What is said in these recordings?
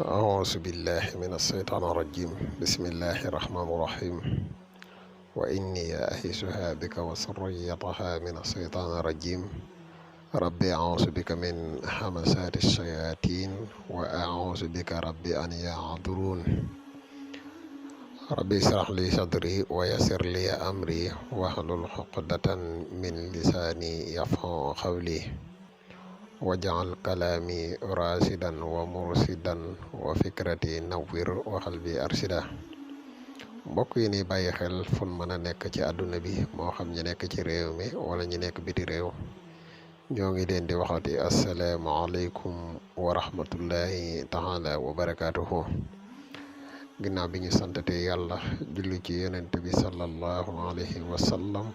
أعوذ بالله من الشيطان الرجيم بسم الله الرحمن الرحيم وإني أعيذها بك وذريتها من الشيطان الرجيم ربي أعوذ بك من همزات الشياطين وأعوذ بك ربي أن يحضرون ربي اشرح لي صدري ويسر لي أمري واحلل عقدة من لساني يفقهوا قولي waj'al kalami rasidan wa mursidan wa fikrati nawwir wa qalbi arsida. mbokk yi ni bàyyi xel fun mën a nekk ci àdduna bi moo xam ñi nekk ci réew mi wala ñi nekk biti réew ñoo ngi leen di waxati assalaamu aleykum wa rahmatullahi taala wa barakaatuhu. ginnaaw bi ñu santate yàlla julli ci yonent bi sallallahu alayhi wa sallam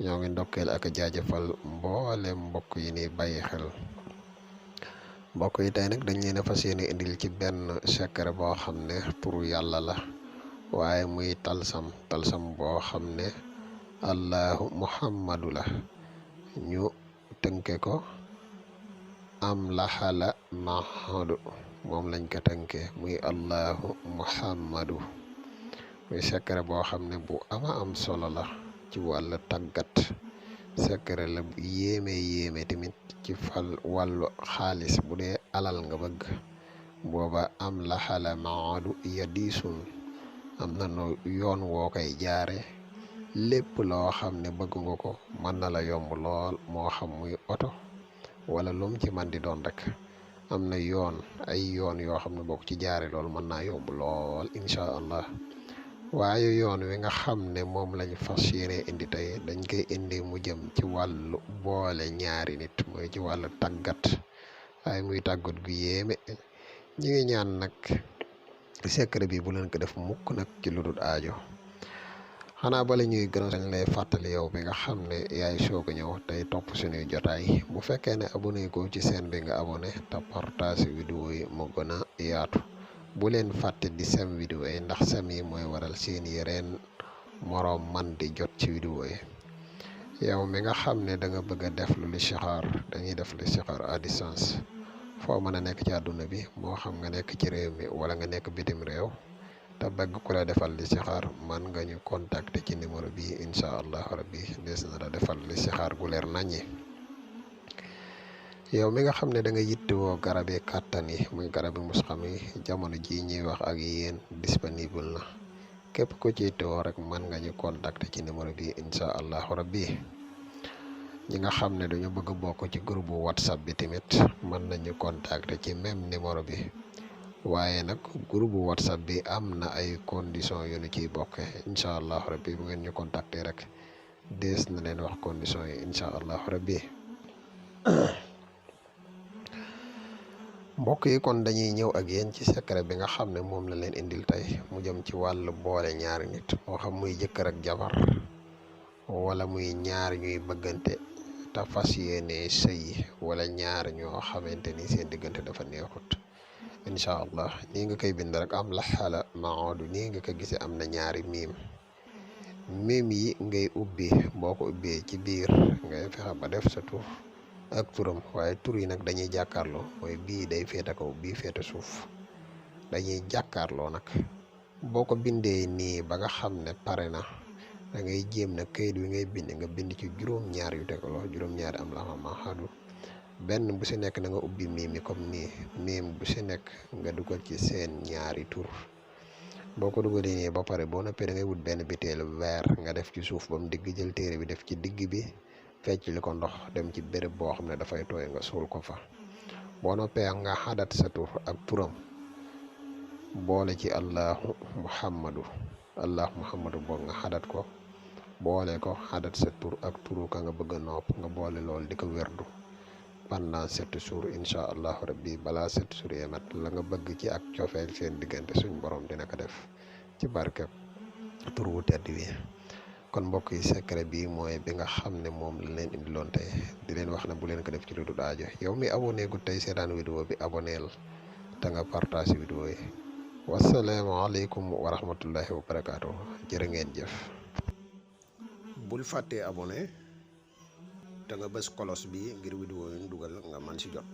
ñoo ngi ndokkeel ak jaajëfal mboolem mbokk yi ni bàyyi xel. mbokk yi tey nag dañ leen a fas yéene indil ci benn secret boo xam ne turu yàlla la waaye muy talsam boo xam ne allahu muhammadu la ñu tënke ko am laxala mahadu moom lañ ko tënke muy allahu muhammadu muy secret boo xam ne bu ama am solo la ci wàllu tàggat secret la bu yéeme tamit ci wàllu xaalis bu dee alal nga bëgg booba am la xala maadu ya diisun am na no yoon woo koy jaare lépp loo xam ne bëgg nga ko mën na la yomb lool moo xam muy oto wala lum ci man di doon rek am na ay yoon yoo xam ne boo ko ci jaare lool mën naa yomb lool incha allah. waaye yoon wi nga xam ne moom lañ fas yéene indi tey dañ koy indi mu jëm ci wàllu boole ñaari nit mooy ci wàllu tàggat waaye muy tàggat gu yéeme ñi ngi ñaan nag secret bi bu leen ko def mukk nag ci lu dul aajo. xanaa bala ñuy gën a dañ lay fàttali yow bi nga xam ne yaay soog a ñëw tey topp suñuy jotaay bu fekkee ne abonné ko ci chaîne bi nga abonné te partage vidéo yi mu gën a yaatu. bu leen fàtte di sem vidéo yi ndax sem yi mooy waral seen yeneen moroom man di jot ci vidéo yi. yow mi nga xam ne da nga bëgg a def lu listixaar dañuy def listixaar à distance foo mën a nekk ci àdduna bi moo xam nga nekk ci réew mi wala nga nekk bitim réew te bëgg ku la defal listixaar man nga ñu contacter ci numéro bi incha allah rabbi des na la defal listixaar gu leer naññi. yow mi nga xam ne da nga yittewoo garab yi kàttan yi muy garab yi musxam yi jamono ji ñuy wax ak yéen disponible na képp ko ci yittewoo rek mën nga ñu contacter ci numéro bi incha allahu rabbi. ñi nga xam ne dañu bëgg a bokk ci groupe whatsapp bi tamit mën nañu contacter ci même numéro bi waaye nag groupe whatsapp bi am na ay conditions yu ñu ciy bokke incha allahu rabbi bu ngeen ñu contacter rek dees na leen wax conditions yi incha allahu rabbi. mbokk yi kon dañuy ñëw ak yéen ci secret bi nga xam ne moom la leen indil tey mu jëm ci wàllu boole ñaari nit moo xam muy jëkkër ak jabar wala muy ñaar ñuy bëggante te fas yéene sëy wala ñaar ñoo xamante ni seen diggante dafa neexut incha allah nii nga koy bind rek am la xala maodu nii nga ko gisee am na ñaari miim yi ngay ubbi boo ko ubbee ci biir ngay fexe ba def sa tur ak turam waaye tur yi nag dañuy jàkkaarloo mooy bii day féete kaw bii féete suuf dañuy jàkkaarloo nag boo ko bindee nii ba nga xam ne pare na da ngay jéem na kayit wi ngay bind nga bind ci juróom-ñaar yu tegaloo juróom-ñaari am la mahadu benn bu si nekk na nga ubbi miim yi comme nii miim bu si nekk nga dugal ci seen ñaari tur boo ko dugalee nii ba pare boo noppee da ngay wut benn bitéelu verre nga def ci suuf ba mu digg jël téere bi def ci digg bi fecc li ko ndox dem ci béréb boo xam ne dafay tooy nga suul ko fa boo noppee nga xadat sa tur ak turam boole ci allahu muhammadu boog nga xadat ko boole ko xadat sa tur ak turu ka nga bëgg a nopp nga boole lool di ko werdu pendant 7 jours incha allahu rabbi balaa 7 jours yemat la nga bëgg ci ak cofeel seen diggante suñ borom dina ko def ci barke tur wu tedd wi. kon mbokk yi secret bi mooy bi nga xam ne moom la leen indiloon tey di leen wax ne bu leen ko def ci lu dul aajo yow mi abonné gu tey seetaan vidéo bi aboneel te nga partage vidéo yi. wasalaamaaleykum wa rahmatullahi wa barakaatu jërë ngeen jëf. bul fàttee abonné te nga bës kolos bi ngir vidéo yi ñu dugal nga man si jot.